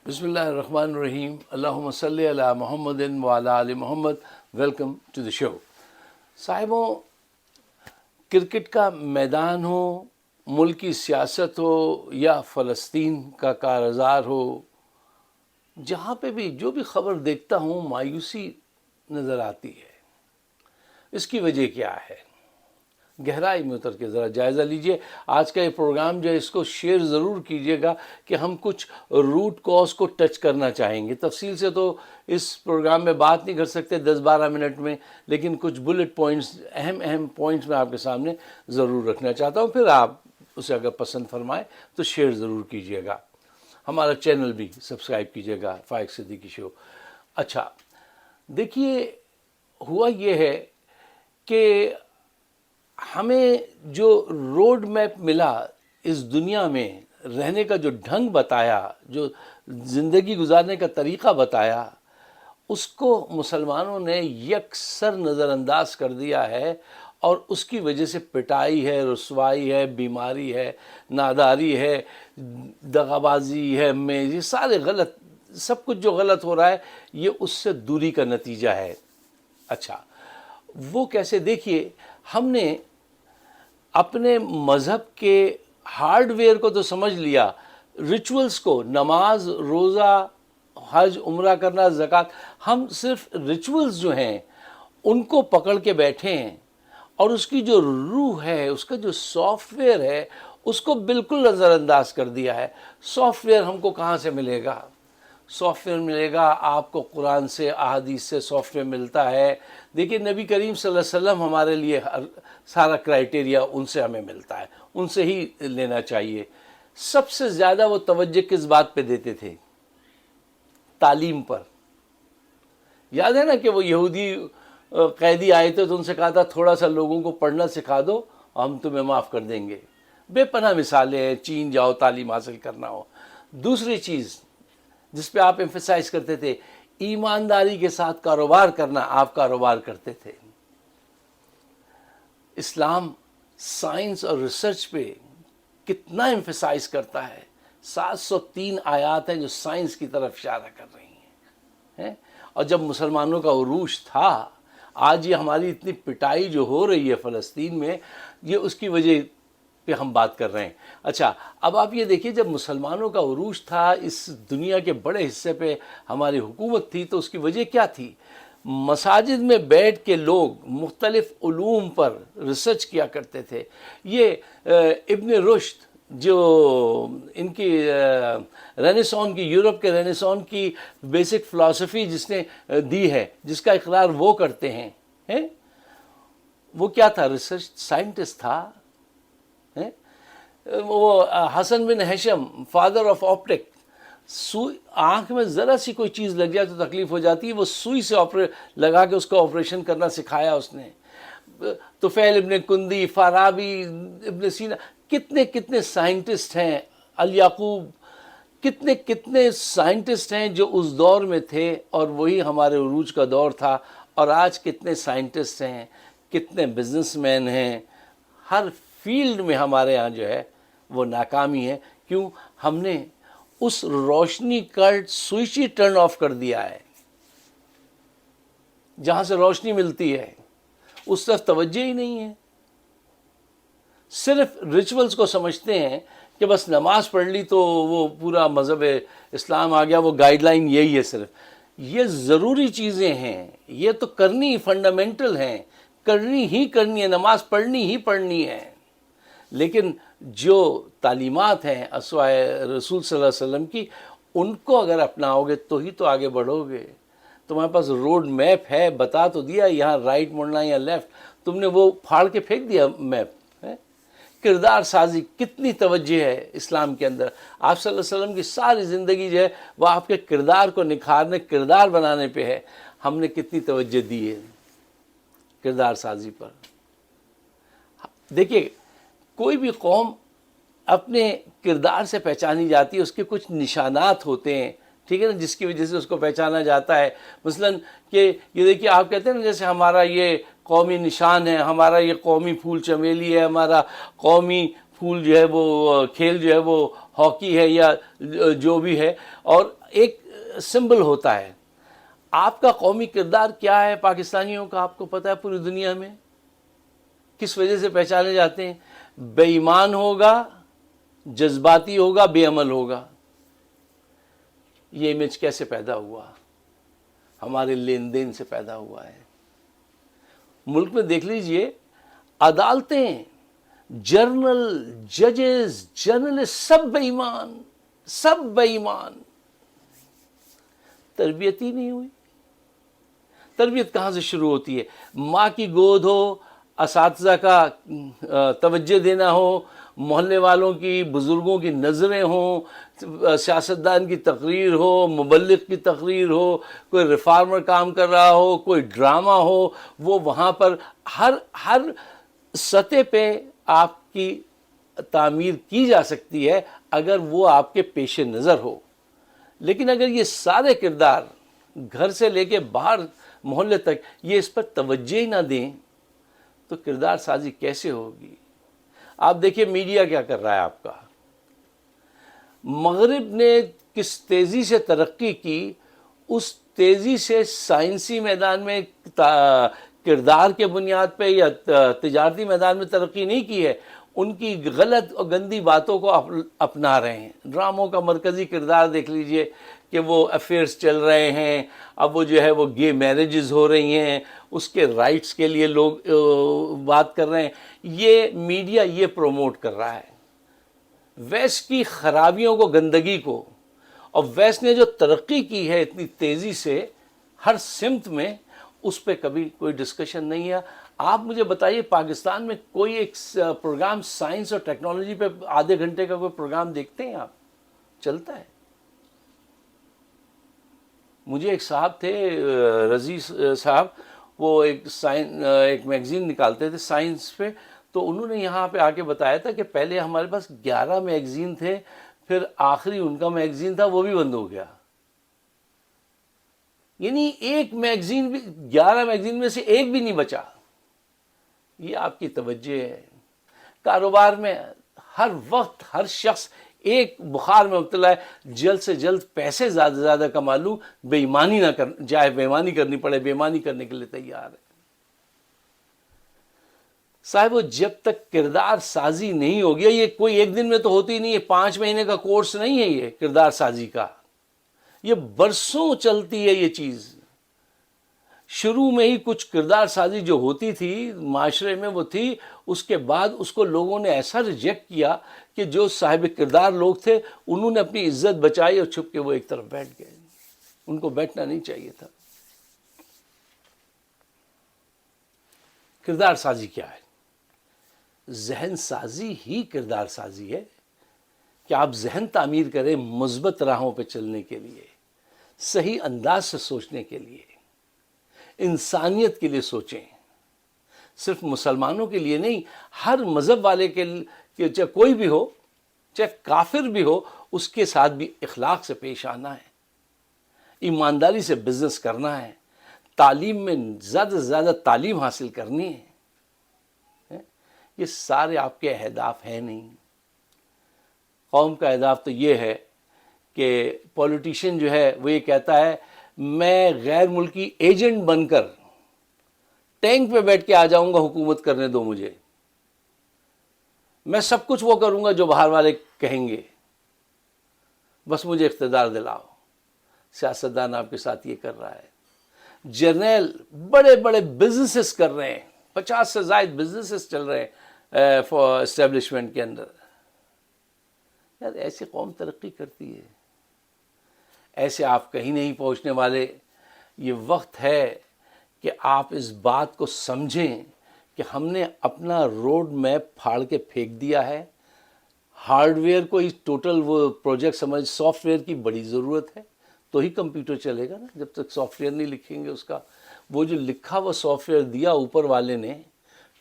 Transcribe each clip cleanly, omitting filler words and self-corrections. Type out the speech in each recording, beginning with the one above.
بسم اللہ الرحمن الرحیم، اللہم صلی علی محمد وعلی آل محمد۔ Welcome to the show. صاحبوں، کرکٹ کا میدان ہو، ملکی سیاست ہو یا فلسطین کا کارزار ہو، جہاں پہ بھی جو بھی خبر دیکھتا ہوں مایوسی نظر آتی ہے۔ اس کی وجہ کیا ہے؟ گہرائی میں اتر کے ذرا جائزہ لیجئے۔ آج کا یہ پروگرام جو ہے اس کو شیئر ضرور کیجئے گا کہ ہم کچھ روٹ کاز کو ٹچ کرنا چاہیں گے۔ تفصیل سے تو اس پروگرام میں بات نہیں کر سکتے 10-12 منٹ میں، لیکن کچھ بلٹ پوائنٹس، اہم پوائنٹس میں آپ کے سامنے ضرور رکھنا چاہتا ہوں۔ پھر آپ اسے اگر پسند فرمائیں تو شیئر ضرور کیجئے گا۔ ہمارا چینل بھی سبسکرائب کیجئے گا، فائق صدیقی شو۔ اچھا دیکھیے، ہوا یہ ہے کہ ہمیں جو روڈ میپ ملا اس دنیا میں رہنے کا، جو ڈھنگ بتایا، جو زندگی گزارنے کا طریقہ بتایا، اس کو مسلمانوں نے یکسر نظر انداز کر دیا ہے، اور اس کی وجہ سے پٹائی ہے، رسوائی ہے، بیماری ہے، ناداری ہے، دغابازی ہے، یہ سارے غلط، سب کچھ جو غلط ہو رہا ہے یہ اس سے دوری کا نتیجہ ہے۔ اچھا وہ کیسے؟ دیکھیے، ہم نے اپنے مذہب کے ہارڈ ویئر کو تو سمجھ لیا، ریچولز کو، نماز، روزہ، حج، عمرہ کرنا، زکوٰۃ، ہم صرف ریچولز جو ہیں ان کو پکڑ کے بیٹھے ہیں، اور اس کی جو روح ہے، اس کا جو سافٹ ویئر ہے، اس کو بالکل نظر انداز کر دیا ہے۔ سافٹ ویئر ہم کو کہاں سے ملے گا؟ سافٹ ویئر ملے گا آپ کو قرآن سے، احادیث سے سافٹ ویئر ملتا ہے۔ دیکھیے، نبی کریم صلی اللہ علیہ وسلم ہمارے لیے سارا کرائٹیریا ان سے ہمیں ملتا ہے، ان سے ہی لینا چاہیے۔ سب سے زیادہ وہ توجہ کس بات پہ دیتے تھے؟ تعلیم پر۔ یاد ہے نا کہ وہ یہودی قیدی آئے تھے تو ان سے کہا تھا تھوڑا سا لوگوں کو پڑھنا سکھا دو، ہم تمہیں معاف کر دیں گے۔ بے پناہ مثالیں ہیں، چین جاؤ تعلیم حاصل کرنا ہو۔ دوسری چیز جس پہ آپ ایمفیسائز کرتے تھے، ایمانداری کے ساتھ کاروبار کرنا، آپ کاروبار کرتے تھے۔ اسلام سائنس اور ریسرچ پہ کتنا ایمفیسائز کرتا ہے۔ 703 آیات ہیں جو سائنس کی طرف اشارہ کر رہی ہیں۔ اور جب مسلمانوں کا عروج تھا، آج یہ ہماری اتنی پٹائی جو ہو رہی ہے فلسطین میں، یہ اس کی وجہ پہ ہم بات کر رہے ہیں۔ اچھا اب آپ یہ دیکھیے، جب مسلمانوں کا عروج تھا، اس دنیا کے بڑے حصے پہ ہماری حکومت تھی، تو اس کی وجہ کیا تھی؟ مساجد میں بیٹھ کے لوگ مختلف علوم پر ریسرچ کیا کرتے تھے۔ یہ ابن رشد جو ان کی رینیسان کی، یورپ کے رینیسان کی بیسک فلسفی جس نے دی ہے، جس کا اقرار وہ کرتے ہیں، وہ کیا تھا؟ ریسرچ سائنٹسٹ تھا۔ وہ حسن بن ہیشم، فادر آف آپٹک، سوئی آنکھ میں ذرا سی کوئی چیز لگ جائے تو تکلیف ہو جاتی ہے، وہ سوئی سے لگا کے اس کو آپریشن کرنا سکھایا اس نے۔ طفیل ابن کندی، فارابی، ابن سینا، کتنے سائنٹسٹ ہیں، الیعقوب، کتنے سائنٹسٹ ہیں جو اس دور میں تھے، اور وہی ہمارے عروج کا دور تھا۔ اور آج کتنے سائنٹسٹ ہیں، کتنے بزنس مین ہیں، ہر فیلڈ میں ہمارے ہاں جو ہے وہ ناکامی ہے۔ کیوں؟ ہم نے اس روشنی کا سوئچ ہی ٹرن آف کر دیا ہے۔ جہاں سے روشنی ملتی ہے اس طرف توجہ ہی نہیں ہے۔ صرف ریچولز کو سمجھتے ہیں کہ بس نماز پڑھ لی تو وہ پورا مذہب اسلام آ گیا، وہ گائیڈ لائن یہی ہے۔ صرف یہ ضروری چیزیں ہیں، یہ تو کرنی فنڈامنٹل ہیں، کرنی ہے، نماز پڑھنی ہی پڑھنی ہے۔ لیکن جو تعلیمات ہیں اسوائے رسول صلی اللہ علیہ وسلم کی، ان کو اگر اپناؤ گے تو ہی تو آگے بڑھو گے۔ تمہارے پاس روڈ میپ ہے، بتا تو دیا یہاں رائٹ مڑنا یا لیفٹ، تم نے وہ پھاڑ کے پھینک دیا میپ۔ کردار سازی کتنی توجہ ہے اسلام کے اندر۔ آپ صلی اللہ علیہ وسلم کی ساری زندگی جو ہے وہ آپ کے کردار کو نکھارنے، کردار بنانے پہ ہے۔ ہم نے کتنی توجہ دی ہے کردار سازی پر؟ دیکھیے، کوئی بھی قوم اپنے کردار سے پہچانی جاتی ہے، اس کے کچھ نشانات ہوتے ہیں، ٹھیک ہے نا، جس کی وجہ سے اس کو پہچانا جاتا ہے۔ مثلاً کہ یہ دیکھیے، آپ کہتے ہیں نا جیسے ہمارا یہ قومی نشان ہے، ہمارا یہ قومی پھول چمیلی ہے، ہمارا قومی پھول جو ہے وہ کھیل جو ہے وہ ہاکی ہے یا جو بھی ہے، اور ایک سمبل ہوتا ہے. آپ کا قومی کردار کیا ہے پاکستانیوں کا؟ آپ کو پتہ ہے پوری دنیا میں کس وجہ سے پہچانے جاتے ہیں؟ بے ایمان ہوگا، جذباتی ہوگا، بے عمل ہوگا. یہ امیج کیسے پیدا ہوا؟ ہمارے لین دین سے پیدا ہوا ہے. ملک میں دیکھ لیجئے، عدالتیں، جرنل، ججز، جرنلسٹ، سب بے ایمان، سب بے ایمان. تربیت ہی نہیں ہوئی. تربیت کہاں سے شروع ہوتی ہے؟ ماں کی گود ہو، اساتذہ کا توجہ دینا ہو، محلے والوں کی، بزرگوں کی نظریں ہوں، سیاستدان کی تقریر ہو، مبلغ کی تقریر ہو، کوئی ریفارمر کام کر رہا ہو، کوئی ڈرامہ ہو، وہ وہاں پر ہر سطح پہ آپ کی تعمیر کی جا سکتی ہے اگر وہ آپ کے پیش نظر ہو. لیکن اگر یہ سارے کردار گھر سے لے کے باہر محلے تک یہ اس پر توجہ ہی نہ دیں تو کردار سازی کیسے ہوگی؟ آپ دیکھیے میڈیا کیا کر رہا ہے آپ کا. مغرب نے کس تیزی سے ترقی کی، اس تیزی سے سائنسی میدان میں کردار کے بنیاد پہ یا تجارتی میدان میں ترقی نہیں کی ہے. ان کی غلط اور گندی باتوں کو اپنا رہے ہیں. ڈراموں کا مرکزی کردار دیکھ لیجئے کہ وہ افیئرز چل رہے ہیں، اب وہ جو ہے وہ گے میرجز ہو رہی ہیں، اس کے رائٹس کے لیے لوگ بات کر رہے ہیں. یہ میڈیا یہ پروموٹ کر رہا ہے ویسٹ کی خرابیوں کو، گندگی کو. اور ویسٹ نے جو ترقی کی ہے اتنی تیزی سے ہر سمت میں، اس پہ کبھی کوئی ڈسکشن نہیں ہے. آپ مجھے بتائیے پاکستان میں کوئی ایک پروگرام سائنس اور ٹیکنالوجی پہ آدھے گھنٹے کا کوئی پروگرام دیکھتے ہیں آپ؟ چلتا ہے؟ مجھے ایک صاحب تھے رضی صاحب، وہ ایک میگزین نکالتے تھے سائنس پہ، تو انہوں نے یہاں پہ آ کے بتایا تھا کہ پہلے ہمارے پاس 11 میگزین تھے، پھر آخری ان کا میگزین تھا وہ بھی بند ہو گیا. یعنی ایک میگزین بھی، 11 میگزین میں سے ایک بھی نہیں بچا. یہ آپ کی توجہ ہے. کاروبار میں ہر وقت ہر شخص ایک بخار میں مبتلا ہے، جلد سے جلد پیسے زیادہ سے زیادہ کما لوں، بے ایمانی نہ کر جائے، بے ایمانی کرنی پڑے، بے ایمانی کرنے کے لیے تیار ہے. صاحب جب تک کردار سازی نہیں ہوگی، یہ کوئی ایک دن میں تو ہوتی نہیں ہے، 5 مہینے کا کورس نہیں ہے یہ کردار سازی کا، یہ برسوں چلتی ہے یہ چیز. شروع میں ہی کچھ کردار سازی جو ہوتی تھی معاشرے میں وہ تھی، اس کے بعد اس کو لوگوں نے ایسا ریجیکٹ کیا کہ جو صاحب کردار لوگ تھے انہوں نے اپنی عزت بچائی اور چھپ کے وہ ایک طرف بیٹھ گئے. ان کو بیٹھنا نہیں چاہیے تھا. کردار سازی کیا ہے؟ ذہن سازی ہی کردار سازی ہے کہ آپ ذہن تعمیر کریں مثبت راہوں پہ چلنے کے لیے، صحیح انداز سے سوچنے کے لیے، انسانیت کے لیے سوچیں. صرف مسلمانوں کے لیے نہیں، ہر مذہب والے کے چاہے کوئی بھی ہو، چاہے کافر بھی ہو، اس کے ساتھ بھی اخلاق سے پیش آنا ہے، ایمانداری سے بزنس کرنا ہے، تعلیم میں زیادہ سے زیادہ تعلیم حاصل کرنی ہے. یہ سارے آپ کے اہداف ہیں نہیں. قوم کا اہداف تو یہ ہے کہ پولیٹیشین جو ہے وہ یہ کہتا ہے میں غیر ملکی ایجنٹ بن کر ٹینک پہ بیٹھ کے آ جاؤں گا، حکومت کرنے دو مجھے، میں سب کچھ وہ کروں گا جو باہر والے کہیں گے، بس مجھے اقتدار دلاؤ. سیاستدان آپ کے ساتھ یہ کر رہا ہے. جرنیل بڑے بڑے بزنسز کر رہے ہیں، 50 سے زائد بزنسز چل رہے ہیں فور اسٹیبلشمنٹ کے اندر. یار ایسی قوم ترقی کرتی ہے، ایسے آپ کہیں نہیں پہنچنے والے. یہ وقت ہے کہ آپ اس بات کو سمجھیں کہ ہم نے اپنا روڈ میپ پھاڑ کے پھینک دیا ہے. ہارڈ ویئر کو ٹوٹل وہ پروجیکٹ سمجھ، سافٹ ویئر کی بڑی ضرورت ہے تو ہی کمپیوٹر چلے گا نا. جب تک سافٹ ویئر نہیں لکھیں گے اس کا، وہ جو لکھا وہ سافٹ ویئر دیا اوپر والے نے،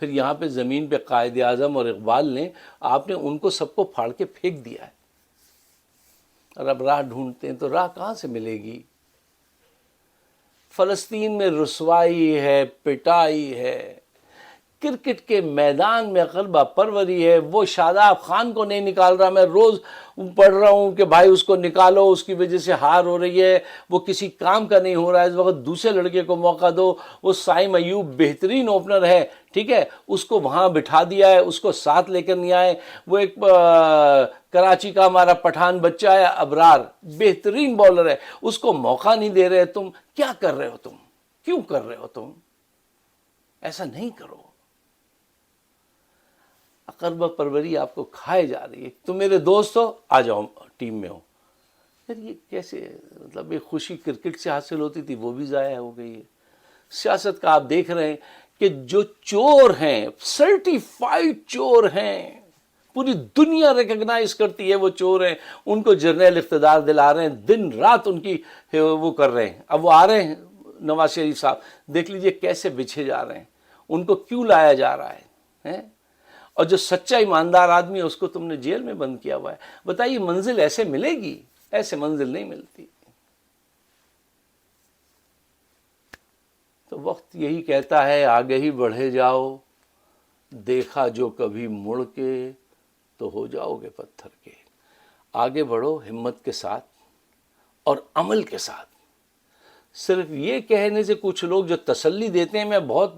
پھر یہاں پہ زمین پہ قائد اعظم اور اقبال نے، آپ نے ان کو سب کو پھاڑ کے پھینک دیا ہے. اور اب راہ ڈھونڈتے ہیں تو راہ کہاں سے ملے گی؟ فلسطین میں رسوائی ہے، پٹائی ہے، کرکٹ کے میدان میں غلبہ پروری ہے. وہ شاداب خان کو نہیں نکال رہا. میں روز پڑھ رہا ہوں کہ بھائی اس کو نکالو, اس کی وجہ سے ہار ہو رہی ہے, وہ کسی کام کا نہیں ہو رہا ہے. اس وقت دوسرے لڑکے کو موقع دو. وہ سائم ایوب بہترین اوپنر ہے, ٹھیک ہے, اس کو وہاں بٹھا دیا ہے, اس کو ساتھ لے کر نہیں آئے. وہ ایک کراچی کا ہمارا پٹھان بچہ ہے ابرار, بہترین بالر ہے, اس کو موقع نہیں دے رہے. تم کیا کر رہے ہو؟ تم کیوں کر رہے ہو؟ تم ایسا نہیں کرو. غلبہ پروری آپ کو کھائے جا رہی ہے. تم میرے دوست ہو, آ جاؤ ٹیم میں ہو. یار یہ کیسے, مطلب ایک خوشی کرکٹ سے حاصل ہوتی تھی وہ بھی ضائع ہو گئی ہے. سیاست کا آپ دیکھ رہے ہیں کہ جو چور ہیں, سرٹیفائیڈ چور ہیں, پوری دنیا ریکگنائز کرتی ہے وہ چور ہیں, ان کو جرنیل اقتدار دلا رہے ہیں, دن رات ان کی وہ کر رہے ہیں. اب وہ آ رہے ہیں نواز شریف صاحب, دیکھ لیجئے کیسے بچھے جا رہے ہیں. ان کو کیوں لایا جا رہا ہے؟ اور جو سچا ایماندار آدمی ہے اس کو تم نے جیل میں بند کیا ہوا ہے. بتائیے منزل ایسے ملے گی؟ ایسے منزل نہیں ملتی. تو وقت یہی کہتا ہے آگے ہی بڑھے جاؤ, دیکھا جو کبھی مڑ کے تو ہو جاؤ گے پتھر کے. آگے بڑھو ہمت کے ساتھ اور عمل کے ساتھ. صرف یہ کہنے سے کچھ لوگ جو تسلی دیتے ہیں, میں بہت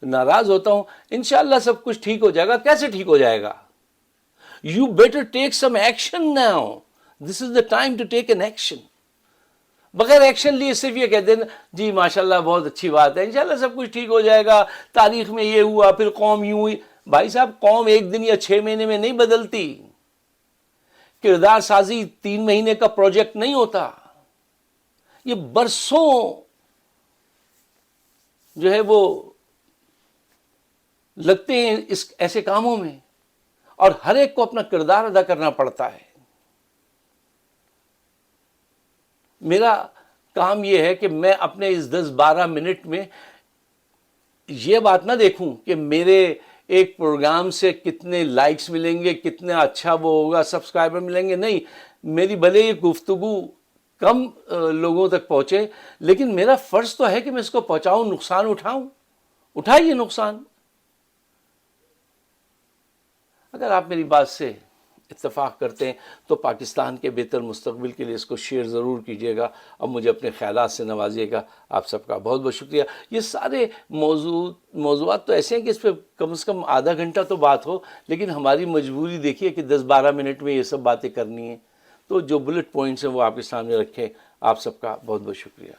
ناراض ہوتا ہوں. انشاءاللہ سب کچھ ٹھیک ہو جائے گا. کیسے ٹھیک ہو جائے گا؟ You better take some action now. This is the time to take an action. بغیر ایکشن لیے صرف یہ کہتے ہیں جی ماشاءاللہ بہت اچھی بات ہے, انشاءاللہ سب کچھ ٹھیک ہو جائے گا, تاریخ میں یہ ہوا, پھر قوم یوں ہوئی. بھائی صاحب قوم ایک دن یا 6 مہینے میں نہیں بدلتی. کردار سازی 3 مہینے کا پروجیکٹ نہیں ہوتا. یہ برسوں جو ہے وہ لگتے ہیں اس ایسے کاموں میں, اور ہر ایک کو اپنا کردار ادا کرنا پڑتا ہے. میرا کام یہ ہے کہ میں اپنے اس 10-12 منٹ میں یہ بات نہ دیکھوں کہ میرے ایک پروگرام سے کتنے لائکس ملیں گے, کتنا اچھا وہ ہوگا, سبسکرائبر ملیں گے. نہیں, میری بھلے یہ گفتگو کم لوگوں تک پہنچے, لیکن میرا فرض تو ہے کہ میں اس کو پہنچاؤں, نقصان اٹھاؤں. اٹھائیے نقصان. اگر آپ میری بات سے اتفاق کرتے ہیں تو پاکستان کے بہتر مستقبل کے لیے اس کو شیئر ضرور کیجیے گا, اور مجھے اپنے خیالات سے نوازیے گا. آپ سب کا بہت بہت شکریہ. یہ سارے موضوعات تو ایسے ہیں کہ اس پہ کم سے کم آدھا گھنٹہ تو بات ہو, لیکن ہماری مجبوری دیکھیے کہ 10-12 منٹ میں یہ سب باتیں کرنی ہیں. تو جو بلٹ پوائنٹس ہیں وہ آپ کے سامنے رکھے. آپ سب کا بہت بہت شکریہ.